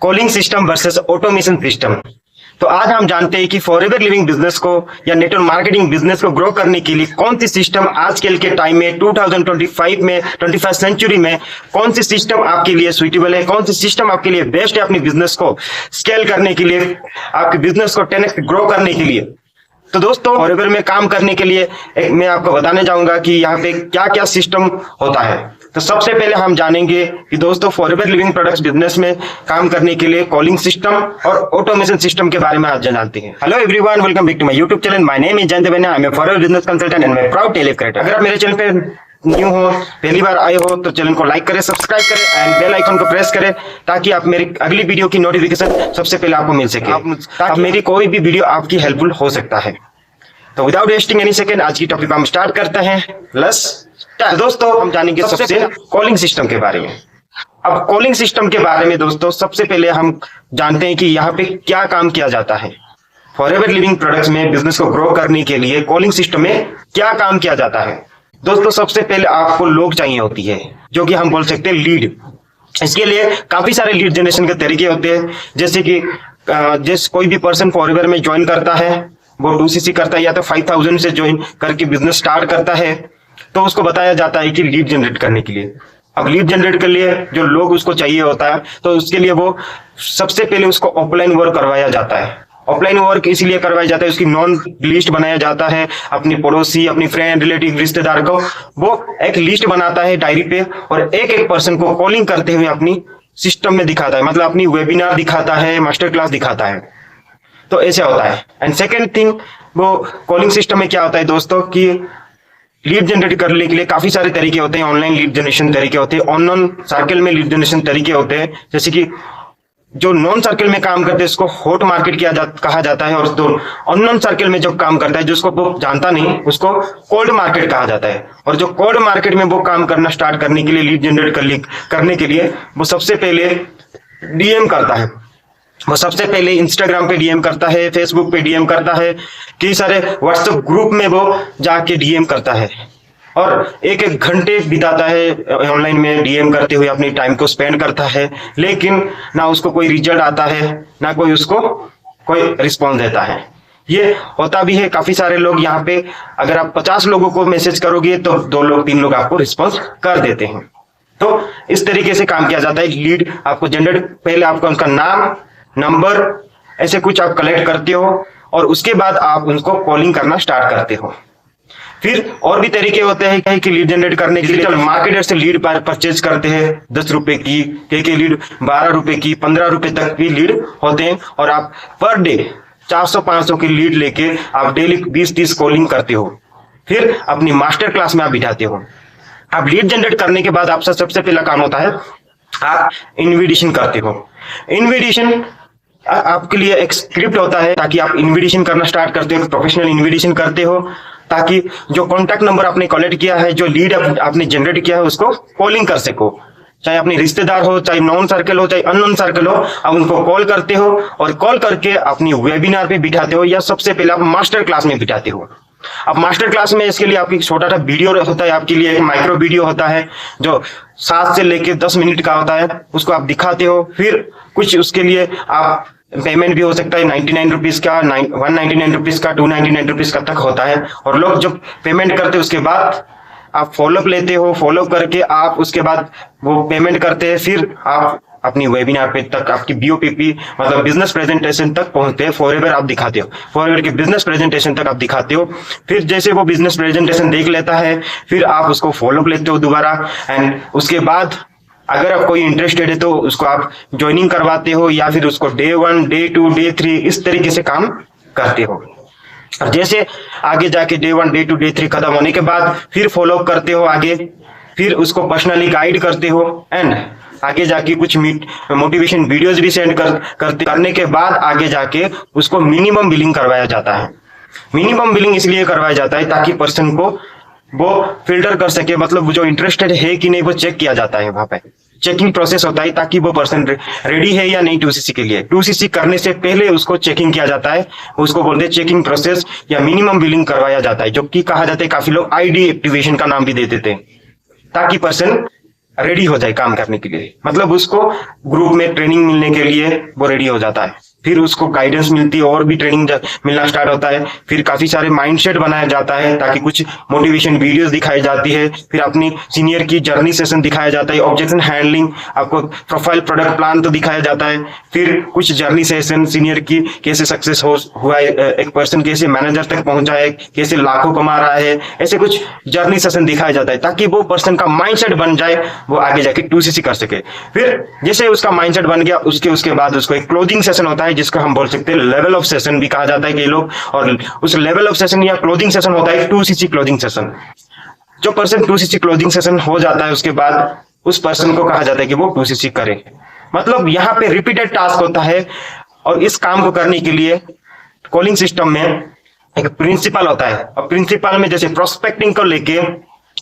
Calling system versus automation system. तो आज हम जानते हैं कि फॉरएवर लिविंग बिजनेस को या नेटवर्क मार्केटिंग बिजनेस को ग्रो करने के लिए कौन सी सिस्टम आजकल के टाइम में 2025 में 21st सेंचुरी में कौन सी सिस्टम आपके लिए सुइटेबल है, कौन सी सिस्टम आपके लिए बेस्ट है अपनी बिजनेस को स्केल करने के लिए, आपके बिजनेस को 10x ग्रो करने के लिए। तो दोस्तों फॉरएवर में काम करने के लिए मैं आपको बताने जाऊंगा कि यहाँ पे क्या क्या सिस्टम होता है। तो सबसे पहले हम जानेंगे कि दोस्तों फॉरएवर लिविंग प्रोडक्ट्स बिजनेस में काम करने के लिए कॉलिंग सिस्टम और ऑटोमेशन सिस्टम के बारे में आज जानते हैं। Hello everyone, welcome back to my YouTube channel. My name is Jayant Bena, I am a forever business consultant and मैं प्राउड टेली क्रिएटर। अगर आप मेरे चैनल पे न्यू हो, पहली बार आए हो, तो चैनल को लाइक करें, सब्सक्राइब करें एंड बेल आइकन को प्रेस करें ताकि आप मेरी अगली वीडियो की नोटिफिकेशन सबसे पहले आपको मिल सके। ताकि मेरी कोई भी वीडियो आपकी हेल्पफुल हो सकता है। तो विदाउट वेस्टिंग एनी सेकेंड आज की टॉपिक हम स्टार्ट करते हैं। दोस्तों हम जानेंगे सबसे कॉलिंग सिस्टम के बारे में। अब कॉलिंग सिस्टम के बारे में दोस्तों सबसे पहले हम जानते हैं कि यहाँ पे क्या काम किया जाता है। फॉरएवर लिविंग प्रोडक्ट्स में बिजनेस को ग्रो करने के लिए कॉलिंग सिस्टम में क्या काम किया जाता है। दोस्तों सबसे पहले आपको लोग चाहिए होती है, जो कि हम बोल सकते हैं लीड। इसके लिए काफी सारे लीड जनरेशन के तरीके होते हैं, जैसे कि कोई भी पर्सन फॉरएवर में ज्वाइन करता है, वो 2cc करता है या तो 5000 से ज्वाइन करके बिजनेस स्टार्ट करता है, तो उसको बताया जाता है कि लीड जनरेट करने के लिए। अब लीड जनरेट के लिए जो लोग उसको चाहिए होता है, तो उसके लिए वो सबसे पहले उसको ऑफलाइन वर्क करवाया जाता है। ऑफलाइन वर्क इसीलिए करवाया जाता है, उसकी नॉन लिस्ट बनाया जाता है। अपनी पड़ोसी, अपनी फ्रेंड, रिलेटिव, रिश्तेदार को वो एक लिस्ट बनाता है डायरी पे और एक एक पर्सन को कॉलिंग करते हुए अपनी सिस्टम में दिखाता है, मतलब अपनी वेबिनार दिखाता है, मास्टर क्लास दिखाता है। तो ऐसे होता है। एंड सेकेंड थिंग, वो कॉलिंग सिस्टम में क्या होता है दोस्तों कि लीड जनरेट करने के लिए काफी सारे तरीके होते हैं। ऑनलाइन लीड जनरेशन तरीके होते हैं, ऑन सर्कल में लीड जनरेशन तरीके होते हैं। जैसे कि जो नॉन सर्कल में काम करते हैं उसको हॉट मार्केट कहा जाता है, और जो अननोन सर्कल में जो काम करता है, जिसको वो जानता नहीं, उसको कोल्ड मार्केट कहा जाता है। और जो कोल्ड मार्केट में वो काम करना स्टार्ट करने के लिए, लीड जनरेट करने के लिए वो सबसे पहले डीएम करता है। वो सबसे पहले इंस्टाग्राम पे डीएम करता है, फेसबुक पे डीएम करता है, कई सारे व्हाट्सएप ग्रुप में वो जाके डीएम करता है और एक एक घंटे बिताता है ऑनलाइन में डीएम करते हुए, अपनी टाइम को स्पेंड करता है। लेकिन ना उसको कोई रिजल्ट आता है, ना कोई उसको कोई रिस्पॉन्स देता है। ये होता भी है काफी सारे लोग यहाँ पे, अगर आप 50 लोगों को मैसेज करोगे तो 2 लोग 3 लोग आपको रिस्पॉन्स कर देते हैं। तो इस तरीके से काम किया जाता है। लीड आपको जनरेट, पहले आपका उनका नाम, नंबर, ऐसे कुछ आप कलेक्ट करते हो और उसके बाद आप उनको कॉलिंग करना स्टार्ट करते हो। फिर और भी तरीके होते हैं कि लीड जनरेट करने के लिए मार्केटर से लीड परचेज करते हैं 10 रुपए की, कई लीड 12 रुपए की, 15 रुपए तक भी लीड होते हैं। और आप पर डे 400-500 की लीड लेके आप डेली 20-30 कॉलिंग करते हो। फिर अपनी मास्टर क्लास में आप बिठाते हो। आप लीड जनरेट करने के बाद आपका सबसे पहला काम होता है, आप इन्विटेशन करते हो। इन्विटेशन आपके लिए एक स्क्रिप्ट होता है, ताकि आप इन्विटेशन करना स्टार्ट करते हो, प्रोफेशनल इन्विटेशन करते हो, ताकि जो कॉन्टैक्ट नंबर आपने कलेक्ट किया है, जो लीड आपने जनरेट किया है, उसको कॉलिंग कर सको। चाहे अपने रिश्तेदार हो, चाहे नॉन सर्कल हो, चाहे अननोन सर्कल हो, आप उनको कॉल करते हो और कॉल करके अपनी वेबिनार पे बिठाते हो, या सबसे पहले आप मास्टर क्लास में बिठाते हो। अब मास्टर क्लास में इसके लिए आपकी छोटा सा वीडियो होता है, आपके लिए एक माइक्रो वीडियो होता है जो 7 से लेके 10 मिनट का होता है, उसको आप दिखाते हो। फिर कुछ उसके लिए आप पेमेंट भी हो सकता है 99 रुपीज का, 199 रुपीज का, 299 रुपीज का तक होता है। और लोग जब पेमेंट करते हैं उसके बाद आप फॉलोअप लेते हो, फॉलोअप करके आप उसके बाद वो पेमेंट करते हैं। फिर आप अपनी वेबिनार पे तक, आपकी बीओपीपी मतलब बिजनेस प्रेजेंटेशन तक पहुंचते हैं। फॉरएवर आप दिखाते हो, फॉरएवर के बिजनेस प्रेजेंटेशन तक आप दिखाते हो। फिर जैसे वो बिजनेस प्रेजेंटेशन देख लेता है, फिर आप उसको फॉलोअप लेते हो दोबारा। एंड उसके बाद अगर आप कोई इंटरेस्टेड है तो उसको आप ज्वाइनिंग करवाते हो, या फिर उसको डे 1, डे 2, डे 3 इस तरीके से काम करते हो। और जैसे आगे जाके डे 1, डे 2, डे 3 खत्म होने के बाद फिर फॉलोअप करते हो आगे, फिर उसको पर्सनली गाइड करते हो। एंड आगे जाके कुछ मोटिवेशन वीडियोस भी सेंड करने के बाद आगे जाके उसको मिनिमम बिलिंग करवाया जाता है। मिनिमम बिलिंग इसलिए करवाया जाता है ताकि पर्सन को वो फिल्टर कर सके, मतलब वो जो इंटरेस्टेड है कि नहीं वो चेक किया जाता है। वहां पे चेकिंग प्रोसेस होता है ताकि वो पर्सन रेडी है या नहीं 2cc के लिए। 2cc करने से पहले उसको चेकिंग किया जाता है, उसको बोलते हैं चेकिंग प्रोसेस या मिनिमम बिलिंग करवाया जाता है, जो कि कहा जाता है, काफी लोग आईडी एक्टिवेशन का नाम भी दे देते हैं, ताकि पर्सन रेडी हो जाए काम करने के लिए, मतलब उसको ग्रुप में ट्रेनिंग मिलने के लिए वो रेडी हो जाता है। फिर उसको गाइडेंस मिलती है और भी ट्रेनिंग मिलना स्टार्ट होता है। फिर काफी सारे माइंडसेट बनाया जाता है ताकि कुछ मोटिवेशन वीडियोस दिखाई जाती है। फिर अपनी सीनियर की जर्नी सेशन दिखाया जाता है, ऑब्जेक्शन हैंडलिंग, आपको प्रोफाइल प्रोडक्ट प्लान तो दिखाया जाता है। फिर कुछ जर्नी सेशन सीनियर की कैसे सक्सेस हुआ है, एक पर्सन कैसे मैनेजर तक पहुंचा है, कैसे लाखों कमा रहा है, ऐसे कुछ जर्नी सेशन दिखाया जाता है ताकि वो पर्सन का माइंडसेट बन जाए, वो आगे जाके 2CC कर सके। फिर जैसे उसका माइंडसेट बन गया, उसके बाद उसको एक क्लोजिंग सेशन होता है जिसको हम बोल सकते हैं लेवल ऑफ सेशन भी कहा जाता है कई लोग। और उस लेवल ऑफ सेशन या क्लोजिंग सेशन होता है 2CC क्लोजिंग सेशन। जो पर्सन 2CC क्लोजिंग सेशन हो जाता है उसके बाद उस पर्सन को कहा जाता है कि वो 2CC करे। मतलब यहाँ पे रिपीटेड टास्क होता है और इस काम को करने के लिए कॉलिंग सिस्टम में एक प्रिंसिपल होता है। और प्रिंसिपल में जैसे प्रोस्पेक्टिंग को लेके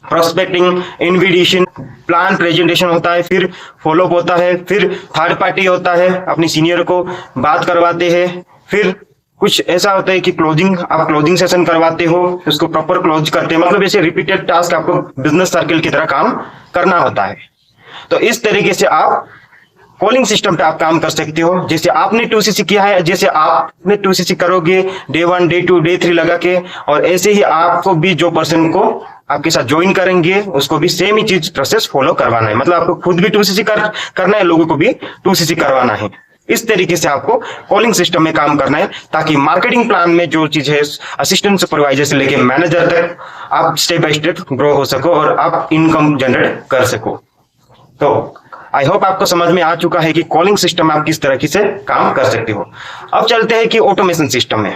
प्रोस्पेक्टिंग, इन्विटेशन, प्लान प्रेजेंटेशन होता है, फिर फॉलोअप होता है, फिर थर्ड पार्टी होता है, अपनी सीनियर को बात करवाते हैं। फिर कुछ ऐसा होता है कि आप क्लोजिंग सेशन करवाते हो, उसको प्रॉपर क्लोज करते हैं। मतलब ऐसे रिपीटेड टास्क आपको बिजनेस सर्कल की तरह काम करना होता है। तो इस तरीके से आप कॉलिंग सिस्टम पे आप काम कर सकते हो। जैसे आपने 2CC किया है, जैसे आपने 2CC करोगे डे 1, डे 2, डे 3 लगा के, और ऐसे ही आपको भी जो पर्सन को आपके साथ ज्वाइन करेंगे उसको भी सेम ही चीज प्रोसेस फॉलो करवाना है। मतलब आपको खुद भी 2CC करना है, लोगों को भी 2CC करवाना है। इस तरीके से आपको कॉलिंग सिस्टम में काम करना है ताकि मार्केटिंग प्लान में जो चीज है असिस्टेंट सुपरवाइजर से लेके मैनेजर तक आप स्टेप बाय स्टेप ग्रो हो सको और आप इनकम जनरेट कर सको। तो आई होप आपको समझ में आ चुका है कि कॉलिंग सिस्टम आप किस तरीके से काम कर सकते हो। अब चलते हैं कि ऑटोमेशन सिस्टम में।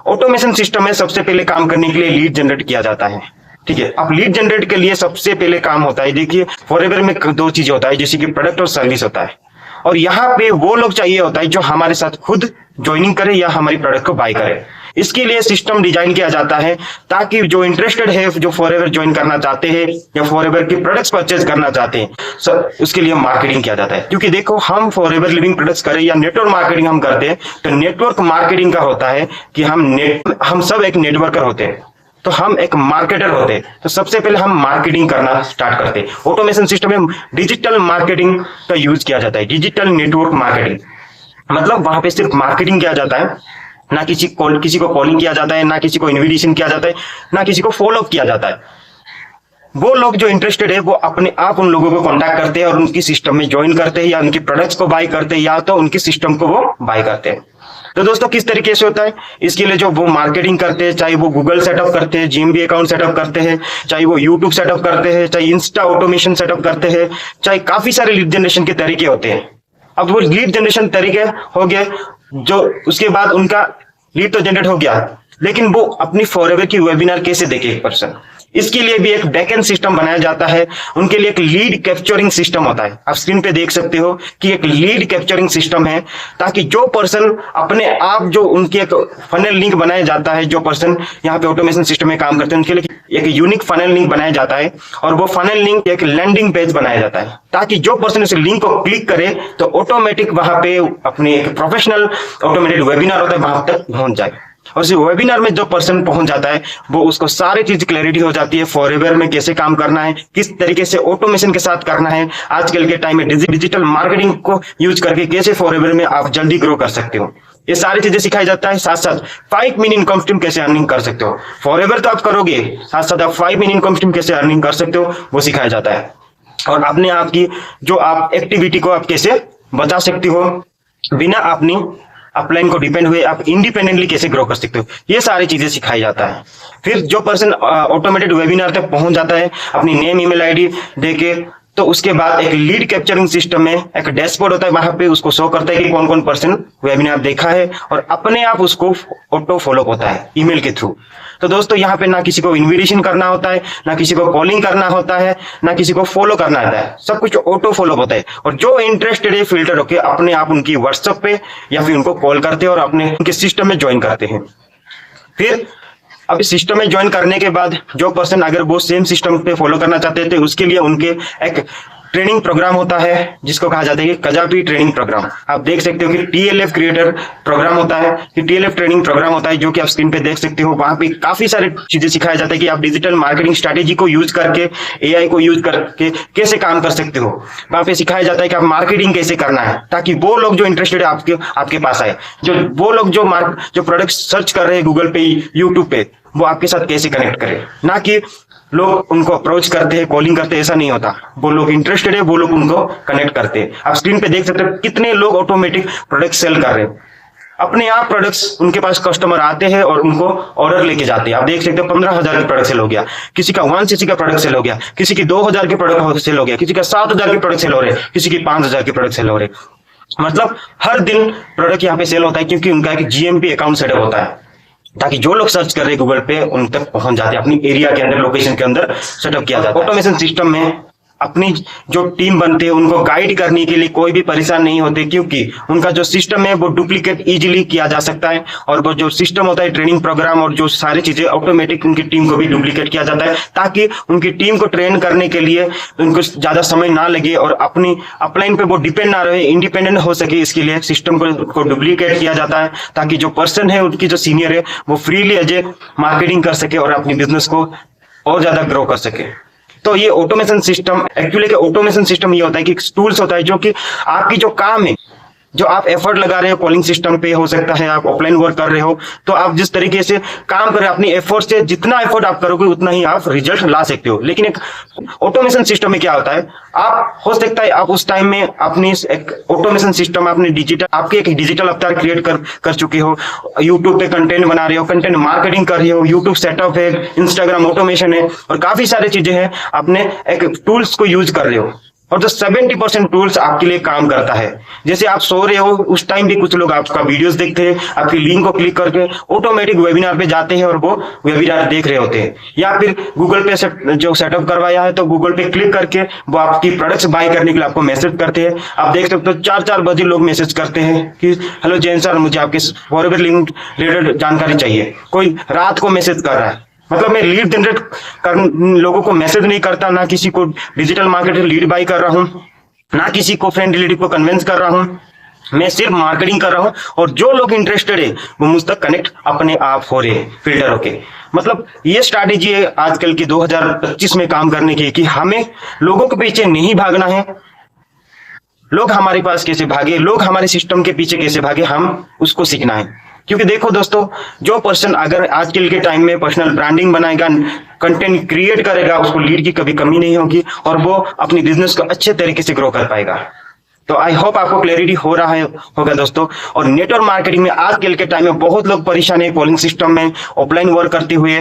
ऑटोमेशन सिस्टम में सबसे पहले काम करने के लिए लीड जनरेट किया जाता है। ठीक है, अब लीड जनरेट के लिए सबसे पहले काम होता है, देखिए फॉरएवर में 2 चीजें होता है, जैसे कि प्रोडक्ट और सर्विस होता है। और यहाँ पे वो लोग चाहिए होता है जो हमारे साथ खुद ज्वाइनिंग करे या हमारी प्रोडक्ट को बाय करे। इसके लिए सिस्टम डिजाइन किया जाता है ताकि जो इंटरेस्टेड है, जो फॉरएवर ज्वाइन करना चाहते हैं या फॉरएवर की प्रोडक्ट्स परचेज करना चाहते हैं, उसके लिए मार्केटिंग किया जाता है। क्योंकि देखो, हम फॉरएवर लिविंग प्रोडक्ट्स करें या नेटवर्क मार्केटिंग हम करते हैं, तो नेटवर्क मार्केटिंग का होता है कि हम सब एक नेटवर्कर होते हैं, तो हम एक मार्केटर होते हैं। तो सबसे पहले हम मार्केटिंग करना स्टार्ट करते हैं। ऑटोमेशन सिस्टम में डिजिटल मार्केटिंग का यूज किया जाता है, डिजिटल नेटवर्क मार्केटिंग। मतलब वहां पे सिर्फ मार्केटिंग किया जाता है, ना किसी को कॉलिंग किया जाता है, ना किसी को इन्विटेशन किया जाता है, ना किसी को फॉलोअप किया जाता है। वो लोग जो इंटरेस्टेड है वो अपने आप उन लोगों को कांटेक्ट करते हैं और उनकी सिस्टम में ज्वाइन करते हैं, या उनकी प्रोडक्ट्स को बाय करते हैं, या तो उनकी सिस्टम को वो बाय करते हैं। तो दोस्तों, किस तरीके से होता है, इसके लिए जो वो मार्केटिंग करते हैं, चाहे वो गूगल सेटअप करते हैं, GMB अकाउंट सेटअप करते हैं, चाहे वो यूट्यूब सेटअप करते हैं, चाहे इंस्टा ऑटोमेशन सेटअप करते हैं, चाहे काफी सारे लीड जनरेशन के तरीके होते हैं। अब वो लीड जनरेशन तरीके हो गए, जो उसके बाद उनका लीड तो जनरेट हो गया, लेकिन वो अपनी फॉरएवर की वेबिनार कैसे देखे एक पर्सन, इसके लिए भी एक बैकएंड सिस्टम बनाया जाता है। उनके लिए एक लीड कैप्चरिंग सिस्टम होता है। आप स्क्रीन पे देख सकते हो कि एक लीड कैप्चरिंग सिस्टम है, ताकि जो पर्सन अपने आप, जो उनकी एक फनल लिंक बनाया जाता है, जो पर्सन यहाँ पे ऑटोमेशन सिस्टम में काम करते हैं, उनके लिए एक यूनिक फनल लिंक बनाया जाता है, और वो फनल लिंक एक लैंडिंग पेज बनाया जाता है, ताकि जो पर्सन उस लिंक को क्लिक करे तो ऑटोमेटिक वहां पे अपने एक प्रोफेशनल ऑटोमेटेड वेबिनार होता है वहां तक पहुंच जाए। और इस वेबिनार में जो पर्सन पहुंच जाता है वो उसको सारी चीज क्लैरिटी हो जाती है, फॉरएवर में कैसे काम करना है, किस तरीके से ऑटोमेशन के साथ करना है, आजकल के टाइम में डिजिटल मार्केटिंग को यूज करके कैसे फॉरएवर में आप जल्दी ग्रो कर सकते हो, ये सारी चीजें सिखाई जाता है। साथ साथ 5 मिन इनकम स्ट्रीम कैसे अर्निंग कर सकते हो, फॉरएवर तो आप करोगे, साथ साथ आप 5 मिन इनकम स्ट्रीम कैसे अर्निंग कर सकते हो वो सिखाया जाता है। और अपने आप की जो आप एक्टिविटी को आप कैसे बचा सकते हो, बिना अपनी अपलाइन को डिपेंड हुए आप इंडिपेंडेंटली कैसे ग्रो कर सकते हो, ये सारी चीजें सिखाई जाता है। फिर जो पर्सन ऑटोमेटेड वेबिनार तक पहुंच जाता है अपनी नेम, ईमेल आईडी देके, तो उसके बाद एक लीड कैप्चरिंग सिस्टम में एक डैशबोर्ड होता है, वहां पे उसको शो करता है कि कौन कौन पर्सन वेबिनार देखा है, और अपने आप उसको ऑटो फॉलो होता है ईमेल के थ्रू। तो दोस्तों, यहाँ पे ना किसी को इन्विटेशन करना होता है, ना किसी को कॉलिंग करना होता है, ना किसी को फॉलो करना होता है, सब कुछ ऑटो फॉलो होता है। और जो इंटरेस्टेड है फिल्टर होकर अपने आप उनकी व्हाट्सएप पे या फिर उनको कॉल करते हैं और अपने उनके सिस्टम में ज्वाइन करते हैं। फिर अब इस सिस्टम में ज्वाइन करने के बाद जो पर्सन अगर वो सेम सिस्टम पे फॉलो करना चाहते थे, उसके लिए उनके एक ट्रेनिंग प्रोग्राम होता है जिसको कहा जाता है कि कजापी ट्रेनिंग प्रोग्राम। आप देख सकते हो कि टीएलएफ क्रिएटर प्रोग्राम होता है, कि टीएलएफ ट्रेनिंग प्रोग्राम होता है जो कि आप स्क्रीन पे देख सकते हो। वहां पे काफी सारे चीजें सिखाया जाता है कि आप डिजिटल मार्केटिंग स्ट्रेटेजी को यूज करके, एआई को यूज करके कैसे काम कर सकते हो। वहां पे सिखाया जाता है कि आप मार्केटिंग कैसे करना है, ताकि वो लोग जो इंटरेस्टेड है आपके पास आए, जो वो लोग जो प्रोडक्ट सर्च कर रहे हैं गूगल पे, यूट्यूब पे, वो आपके साथ कैसे कनेक्ट करें। ना कि लोग उनको अप्रोच करते हैं, कॉलिंग करते हैं, ऐसा नहीं होता। वो लोग इंटरेस्टेड है, वो लोग उनको कनेक्ट करते हैं। आप स्क्रीन पे देख सकते हो कितने लोग ऑटोमेटिक प्रोडक्ट सेल कर रहे हैं। अपने आप प्रोडक्ट्स उनके पास कस्टमर आते हैं और उनको ऑर्डर लेके जाते हैं। आप देख सकते हो 15,000 के प्रोडक्ट सेल हो गया, किसी का 1cc का प्रोडक्ट सेल हो गया, किसी की 2,000 के प्रोडक्ट सेल हो गया, किसी का 7,000 के प्रोडक्ट सेल हो रहे, किसी की 5,000 के प्रोडक्ट सेल हो रहे। मतलब हर दिन प्रोडक्ट यहाँ पे सेल होता है, क्योंकि उनका एक जीएमपी अकाउंट सेटअप होता है, ताकि जो लोग सर्च कर रहे हैं गूगल पे उन तक पहुंच जाते हैं। अपनी एरिया के अंदर, लोकेशन के अंदर सेटअप किया जाता है। ऑटोमेशन सिस्टम में अपनी जो टीम बनते हैं उनको गाइड करने के लिए कोई भी परेशान नहीं होते, क्योंकि उनका जो सिस्टम है वो डुप्लीकेट इजीली किया जा सकता है। और वो जो सिस्टम होता है, ट्रेनिंग प्रोग्राम और जो सारी चीजें ऑटोमेटिक उनकी टीम को भी डुप्लीकेट किया जाता है, ताकि उनकी टीम को ट्रेन करने के लिए उनको ज्यादा समय ना लगे और अपनी अपलाइन पे वो डिपेंड ना रहे, इंडिपेंडेंट हो सके। इसके लिए सिस्टम को डुप्लीकेट किया जाता है, ताकि जो पर्सन है, उनकी जो सीनियर है, वो फ्रीली एज ए मार्केटिंग कर सके और अपनी बिजनेस को और ज्यादा ग्रो कर सके। तो ये automation system, actually automation system ये होता है कि टूल्स होता है जो कि आपकी जो काम है, जो आप एफर्ट लगा रहे हो कॉलिंग सिस्टम पे, हो सकता है आप ऑफलाइन वर्क कर रहे हो, तो आप जिस तरीके से काम कर रहे हो, अपनी एफर्ट से जितना एफर्ट आप करोगे उतना ही आप रिजल्ट ला सकते हो। लेकिन एक ऑटोमेशन सिस्टम में क्या होता है, आप हो सकता है आप उस टाइम में अपनी एक ऑटोमेशन सिस्टम, आपने आपके एक डिजिटल अवतार क्रिएट कर चुके हो, यूट्यूब पे कंटेंट बना रहे हो, कंटेंट मार्केटिंग कर रहे हो, यूट्यूब सेटअप है, इंस्टाग्राम ऑटोमेशन है और काफी सारी चीजें हैं। आपने एक टूल्स को यूज कर रहे हो और जो 70% टूल्स आपके लिए काम करता है। जैसे आप सो रहे हो उस टाइम भी कुछ लोग आपका वीडियोस देखते हैं, आपकी लिंक को क्लिक करके ऑटोमेटिक वेबिनार पे जाते हैं और वो वेबिनार देख रहे होते हैं। या फिर गूगल पे जो सेटअप करवाया है तो गूगल पे क्लिक करके वो आपकी प्रोडक्ट्स बाय करने के लिए आपको मैसेज करते हैं। आप देख सकते हो 4-4 बजे लोग मैसेज करते हैं कि हेलो जैन सर, मुझे आपके फॉरएवर लिंक रिलेटेड जानकारी चाहिए। कोई रात को मैसेज कर रहा है। मतलब मैं लीड जनरेट कर लोगों को मैसेज नहीं करता, ना किसी को डिजिटल मार्केटिंग लीड बाय कर रहा हूँ, ना किसी को फ्रेंड रिलेटिव को कन्विंस कर रहा हूँ। मैं सिर्फ मार्केटिंग कर रहा हूँ और जो लोग इंटरेस्टेड है वो मुझ तक कनेक्ट अपने आप हो रहे, फिल्टर होके। मतलब ये स्ट्रैटेजी है आजकल की 2025 में काम करने की, कि हमें लोगों के पीछे नहीं भागना है। लोग हमारे पास कैसे भागे, लोग हमारे सिस्टम के पीछे कैसे भागे, हम उसको सीखना है। क्योंकि देखो दोस्तों, जो पर्सन अगर आजकल के टाइम में पर्सनल ब्रांडिंग बनाएगा, कंटेंट क्रिएट करेगा, उसको लीड की कभी कमी नहीं होगी और वो अपनी बिजनेस को अच्छे तरीके से ग्रो कर पाएगा। तो आई होप आपको क्लैरिटी हो रहा है होगा दोस्तों। और नेटवर्क मार्केटिंग में आजकल के टाइम में बहुत लोग परेशान है कॉलिंग सिस्टम में ऑफलाइन वर्क करते हुए।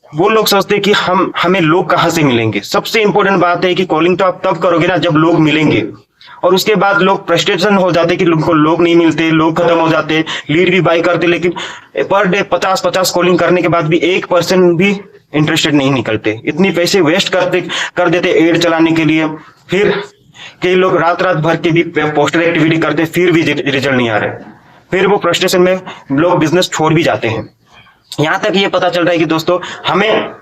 वो लोग सोचते हैं कि हमें लोग कहाँ से मिलेंगे। सबसे इंपॉर्टेंट बात है कि कॉलिंग तो आप तब करोगे ना जब लोग मिलेंगे, और उसके बाद लोग फ्रस्ट्रेशन हो जाते कि उनको लोग नहीं मिलते, लोग खत्म हो जाते, लीड भी बाय करते, लेकिन पर डे 50-50 कॉलिंग करने के बाद भी 1% भी इंटरेस्टेड नहीं निकलते। इतनी पैसे वेस्ट कर देते एड चलाने के लिए। फिर कई लोग रात भर के भी पोस्टर एक्टिविटी करते, फिर भी रिजल्ट नहीं आ रहे। फिर वो फ्रस्ट्रेशन में लोग बिजनेस छोड़ भी जाते हैं। यहाँ तक ये पता चल रहा है कि दोस्तों, हमें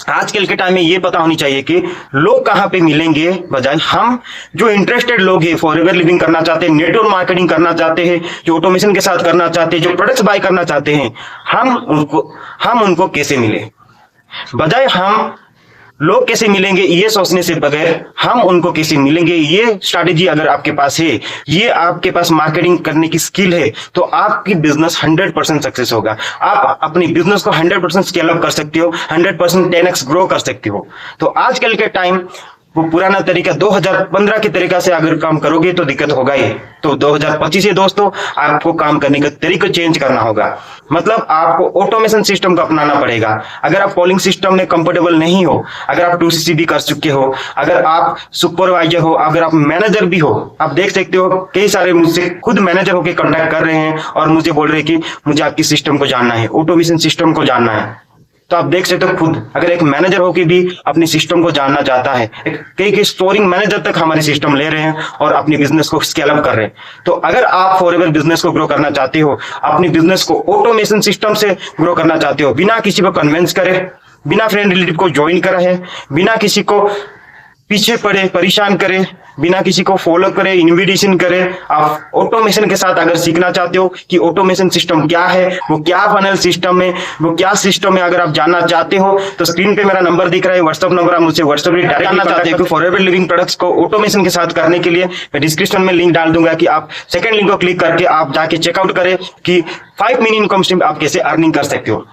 आजकल के टाइम में ये पता होनी चाहिए कि लोग कहाँ पे मिलेंगे, बजाय हम जो इंटरेस्टेड लोग हैं, फॉरएवर लिविंग करना चाहते हैं, नेटवर्क मार्केटिंग करना चाहते हैं, जो ऑटोमेशन के साथ करना चाहते हैं, जो प्रोडक्ट्स बाय करना चाहते हैं, हम उनको कैसे मिले, बजाय हम लोग कैसे मिलेंगे ये सोचने से बगैर हम उनको कैसे मिलेंगे, ये स्ट्रैटेजी अगर आपके पास है, ये आपके पास मार्केटिंग करने की स्किल है, तो आपकी बिजनेस 100% सक्सेस होगा। आप अपनी बिजनेस को 100% स्केल अप कर सकते हो, 100% 10x ग्रो कर सकते हो। तो आजकल के टाइम वो पुराना तरीका 2015 के तरीका से अगर काम करोगे तो दिक्कत होगा ही। तो 2025 से दोस्तों आपको काम करने का तरीका चेंज करना होगा। मतलब आपको ऑटोमेशन सिस्टम को अपनाना पड़ेगा। अगर आप कॉलिंग सिस्टम में कंफर्टेबल नहीं हो, अगर आप 2cc भी कर चुके हो, अगर आप सुपरवाइजर हो, अगर आप मैनेजर भी हो, आप देख सकते हो कई सारे मुझसे खुद मैनेजर होकर कॉन्टैक्ट कर रहे हैं और मुझे बोल रहे हैं कि मुझे आपकी सिस्टम को जानना है, ऑटोमेशन सिस्टम को जानना है। तो आप देख सकते हो खुद अगर एक मैनेजर होकर भी अपनी सिस्टम को जानना चाहता है, कई स्टोरिंग मैनेजर तक हमारे सिस्टम ले रहे हैं और अपनी बिजनेस को स्केल अप कर रहे हैं। तो अगर आप फॉरएवर बिजनेस को ग्रो करना चाहते हो, अपनी बिजनेस को ऑटोमेशन सिस्टम से ग्रो करना चाहते हो, बिना किसी को कन्विंस करे, बिना फ्रेंड रिलेटिव को ज्वाइन करा है, बिना किसी को पीछे पड़े परेशान करे, बिना किसी को फॉलो करे, इन्विटेशन करे, आप ऑटोमेशन के साथ अगर सीखना चाहते हो कि ऑटोमेशन सिस्टम क्या है, वो क्या फनल सिस्टम है, वो क्या सिस्टम है, अगर आप जानना चाहते हो तो स्क्रीन पे मेरा नंबर दिख रहा है, व्हाट्सएप नंबर, आप मुझसे व्हाट्सएप पे डायरेक्ट जानना चाहते हो कि फॉरएवर लिविंग प्रोडक्ट्स को ऑटोमेशन के साथ करने के लिए मैं डिस्क्रिप्शन में लिंक डाल दूंगा कि आप सेकंड लिंक को क्लिक करके आप जाके चेकआउट करें कि 5 मिनी इनकम स्ट्रीम आप कैसे अर्निंग कर सकते हो।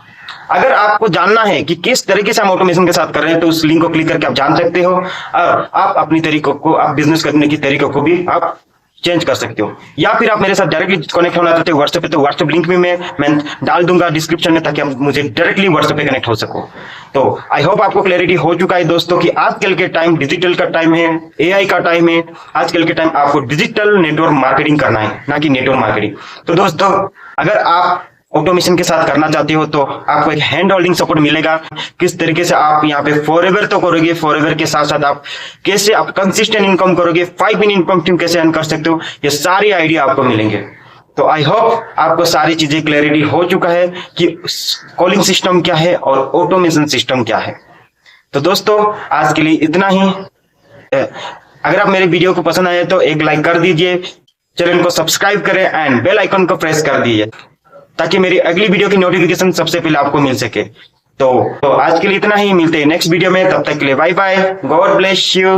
अगर आपको जानना है कि किस तरीके से हम ऑटोमेशन के साथ कर रहे हैं तो उस लिंक को क्लिक करके आप जान सकते हो और आप अपनी तरीकों को, आप बिजनेस करने की तरीकों को भी आप चेंज कर सकते हो। या फिर आप मेरे साथ डायरेक्टली कनेक्ट होना चाहते हो व्हाट्सएप पे, तो व्हाट्सएप लिंक भी मैं डाल दूंगा डिस्क्रिप्शन में, ताकि आप मुझे डायरेक्टली व्हाट्सएप पे कनेक्ट हो सको। तो आई होप आपको क्लैरिटी हो चुका है दोस्तों कि आजकल के टाइम डिजिटल का टाइम है, एआई का टाइम है। आजकल के टाइम आपको डिजिटल नेटवर्क मार्केटिंग करना है, ना कि नेटवर्क मार्केटिंग। तो दोस्तों अगर आप ऑटोमेशन के साथ करना चाहते हो तो आपको एक हैंड होल्डिंग सपोर्ट मिलेगा, किस तरीके से आप यहाँ पे फॉरएवर तो करोगे, फॉरएवर के साथ साथ आप कैसे आप कंसिस्टेंट इनकम करोगे, 5 मिनी इनकम स्ट्रीम कैसे अर्न कर सकते हो, ये सारी आइडिया आपको मिलेंगे। तो आई होप आपको सारी चीजें क्लैरिटी हो चुका है कि कॉलिंग सिस्टम क्या है और ऑटोमेशन सिस्टम क्या है। तो दोस्तों आज के लिए इतना ही। अगर आप मेरे वीडियो को पसंद आए तो एक लाइक कर दीजिए, चैनल को सब्सक्राइब करें एंड बेल आइकन को प्रेस कर दीजिए ताकि मेरी अगली वीडियो की नोटिफिकेशन सबसे पहले आपको मिल सके। तो आज के लिए इतना ही, मिलते हैं नेक्स्ट वीडियो में, तब तक के लिए bye bye, God bless you.